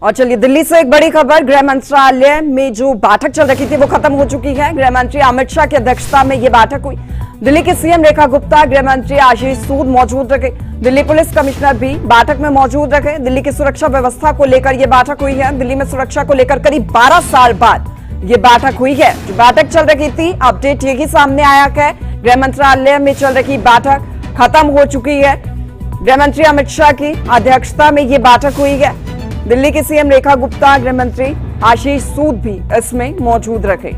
और चलिए दिल्ली से एक बड़ी खबर, गृह मंत्रालय में जो बैठक चल रही थी वो खत्म हो चुकी है। गृह मंत्री अमित शाह की अध्यक्षता में ये बैठक हुई। दिल्ली के सीएम रेखा गुप्ता, गृह मंत्री आशीष सूद मौजूद रहे। दिल्ली पुलिस कमिश्नर भी बैठक में मौजूद रहे। दिल्ली की सुरक्षा व्यवस्था को लेकर यह बैठक हुई है। दिल्ली में सुरक्षा को लेकर करीब 12 साल बाद ये बैठक हुई है। जो बैठक चल रही थी, अपडेट यही सामने आया है। गृह मंत्रालय में चल रही बैठक खत्म हो चुकी है। गृह मंत्री अमित शाह की अध्यक्षता में ये बैठक हुई है। दिल्ली के सीएम रेखा गुप्ता, गृह मंत्री आशीष सूद भी इसमें मौजूद रहे।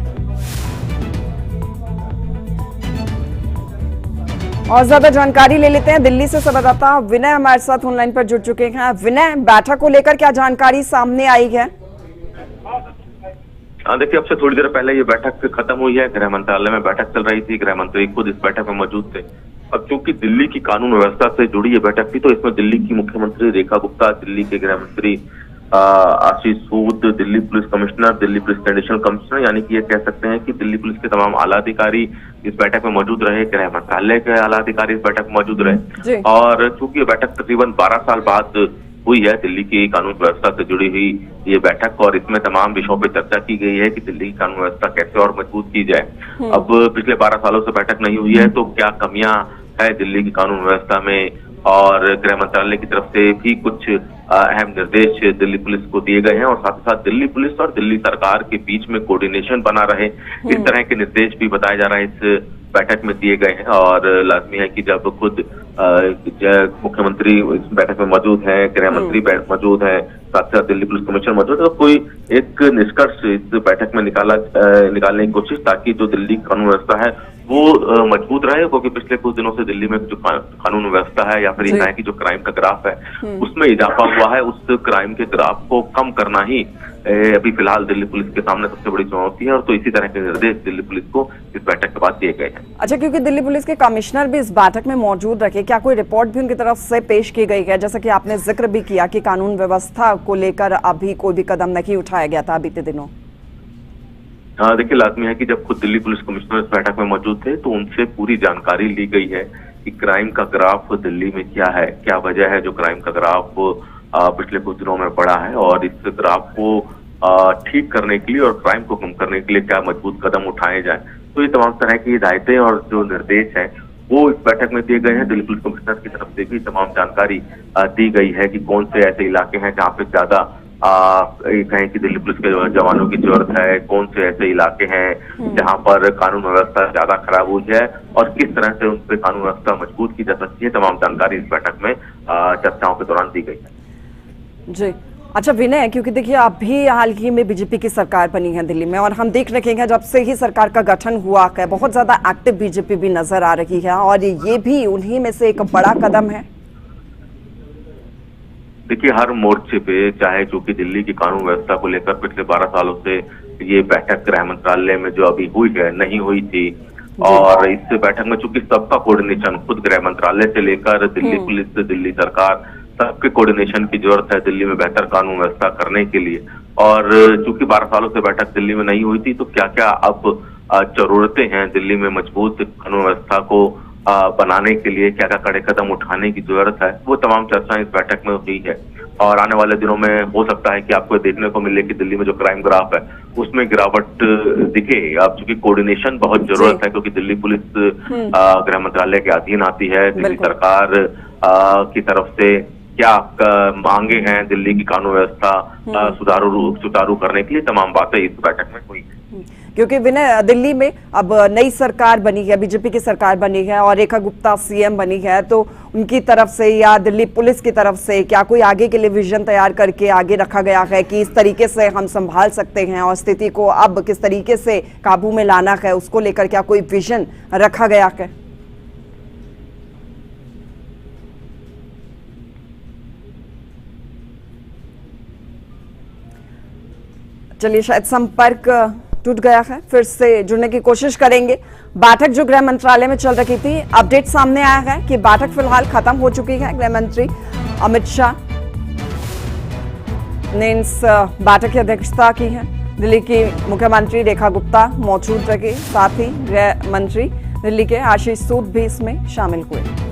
और ज्यादा जानकारी ले लेते हैं दिल्ली से संवाददाता विनय हमारे साथ ऑनलाइन पर जुड़ चुके हैं। विनय, बैठक को लेकर क्या जानकारी सामने आई है? देखिए, अब से थोड़ी देर पहले ये बैठक खत्म हुई है। गृह मंत्रालय में बैठक चल रही थी, गृह मंत्री खुद इस बैठक में मौजूद थे। अब चूंकि दिल्ली की कानून व्यवस्था से जुड़ी ये बैठक थी, तो इसमें दिल्ली की मुख्यमंत्री रेखा गुप्ता, दिल्ली के गृह मंत्री Ashish Sood, Delhi police commissioner, Delhi police के एडिशनल कमिश्नर, यानी कि ये कह सकते हैं कि दिल्ली पुलिस के तमाम आला अधिकारी इस बैठक में मौजूद रहे। गृह मंत्रालय के आला अधिकारी इस बैठक में मौजूद रहे। और चूंकि ये बैठक तकरीबन 12 साल बाद हुई है, दिल्ली की कानून व्यवस्था से जुड़ी हुई ये बैठक, और इसमें तमाम विषयों पर चर्चा की गई है कि दिल्ली की कानून व्यवस्था कैसे और मजबूत की जाए। अब पिछले 12 सालों से बैठक नहीं हुई है, तो क्या कमियां है दिल्ली की कानून व्यवस्था में, और गृह मंत्रालय की तरफ से भी कुछ अहम निर्देश दिल्ली पुलिस को दिए गए हैं, और साथ ही साथ दिल्ली पुलिस और दिल्ली सरकार के बीच में कोऑर्डिनेशन बना रहे, इस तरह के निर्देश भी बताए जा रहे हैं इस बैठक में दिए गए हैं। और लाजमी है कि जब खुद मुख्यमंत्री इस बैठक में मौजूद हैं, गृह मंत्री मौजूद हैं, साथ साथ दिल्ली पुलिस कमिश्नर मौजूद है, तो कोई एक निष्कर्ष इस बैठक में निकालने की कोशिश, ताकि जो दिल्ली की कानून व्यवस्था है वो मजबूत रहे। क्योंकि पिछले कुछ दिनों से दिल्ली में जो कानून व्यवस्था है, या फिर ये कहें कि जो क्राइम का ग्राफ है उसमें इजाफा हुआ है, उस क्राइम के ग्राफ को कम करना ही अभी फिलहाल दिल्ली पुलिस के सामने सबसे बड़ी चुनौती है। और तो इसी तरह के निर्देश दिल्ली पुलिस को इस बैठक के बाद दिए गए हैं। अच्छा, क्योंकि दिल्ली पुलिस के कमिश्नर भी इस बैठक में मौजूद रखे, क्या कोई रिपोर्ट भी उनकी तरफ से पेश की गई है? जैसा कि आपने जिक्र भी किया कि कानून व्यवस्था को लेकर अभी कोई भी कदम नहीं उठाया गया था बीते दिनों। देखिए, लाजमी है कि जब खुद दिल्ली पुलिस कमिश्नर इस बैठक में मौजूद थे, तो उनसे पूरी जानकारी ली गई है कि क्राइम का ग्राफ दिल्ली में क्या है, क्या वजह है जो क्राइम का ग्राफ पिछले कुछ दिनों में बढ़ा है, और इस ग्राफ को ठीक करने के लिए और क्राइम को कम करने के लिए क्या मजबूत कदम उठाए जाए। तो ये तमाम तरह की हिदायतें और जो निर्देश हैं वो इस बैठक में दिए गए हैं। दिल्ली पुलिस कमिश्नर की तरफ से भी तमाम जानकारी दी गई है कि कौन से ऐसे इलाके हैं जहाँ पे ज्यादा कहें कि दिल्ली पुलिस के जवानों की जरूरत है, कौन से ऐसे इलाके हैं जहां पर कानून व्यवस्था ज्यादा खराब हुई है, और किस तरह से उन पर कानून व्यवस्था मजबूत की जा सकती है। तमाम जानकारी इस बैठक में चर्चाओं के दौरान दी गई है। जी, अच्छा विनय, क्योंकि देखिए अभी हाल ही में बीजेपी की सरकार बनी है दिल्ली में, और हम देख रहे हैं जब से ही सरकार का गठन हुआ है बहुत ज्यादा एक्टिव बीजेपी भी नजर आ रही है, और ये भी उन्हीं में से एक बड़ा कदम है। देखिए, हर मोर्चे पे, चाहे चूंकि दिल्ली की कानून व्यवस्था को लेकर पिछले 12 सालों से ये बैठक गृह मंत्रालय में जो अभी हुई है नहीं हुई थी, और इस बैठक में चूंकि सबका कोऑर्डिनेशन खुद गृह मंत्रालय से लेकर दिल्ली पुलिस, दिल्ली सरकार, सबके कोऑर्डिनेशन की जरूरत है दिल्ली में बेहतर कानून व्यवस्था करने के लिए। और चूंकि 12 सालों से बैठक दिल्ली में नहीं हुई थी, तो क्या क्या अब जरूरतें हैं दिल्ली में मजबूत कानून व्यवस्था को बनाने के लिए, क्या क्या कड़े कदम उठाने की जरूरत है, वो तमाम चर्चा इस बैठक में हुई है। और आने वाले दिनों में हो सकता है कि आपको देखने को मिले कि दिल्ली में जो क्राइम ग्राफ है उसमें गिरावट दिखे। अब चूंकि कोऑर्डिनेशन बहुत जरूरत है, क्योंकि दिल्ली पुलिस गृह मंत्रालय के अधीन आती है। दिल्ली सरकार की तरफ से क्या मांगे हैं दिल्ली की कानून व्यवस्था सुचारू करने के लिए, तमाम बातें इस बैठक में हुई। क्योंकि विनय, दिल्ली में अब नई सरकार बनी है, बीजेपी की सरकार बनी है, और रेखा गुप्ता सीएम बनी है, तो उनकी तरफ से या दिल्ली पुलिस की तरफ से क्या कोई आगे के लिए विजन तैयार करके आगे रखा गया है कि इस तरीके से हम संभाल सकते हैं, और स्थिति को अब किस तरीके से काबू में लाना है, उसको लेकर क्या कोई विजन रखा गया है? चलिए, शायद संपर्क टूट गया है, फिर से जुड़ने की कोशिश करेंगे। बैठक जो गृह मंत्रालय में चल रही थी, अपडेट सामने आया है कि बैठक फिलहाल खत्म हो चुकी है। गृह मंत्री अमित शाह ने इस बैठक की अध्यक्षता की है। दिल्ली की मुख्यमंत्री रेखा गुप्ता मौजूद रहे, साथ ही गृह मंत्री दिल्ली के आशीष सूद भी इसमें शामिल हुए।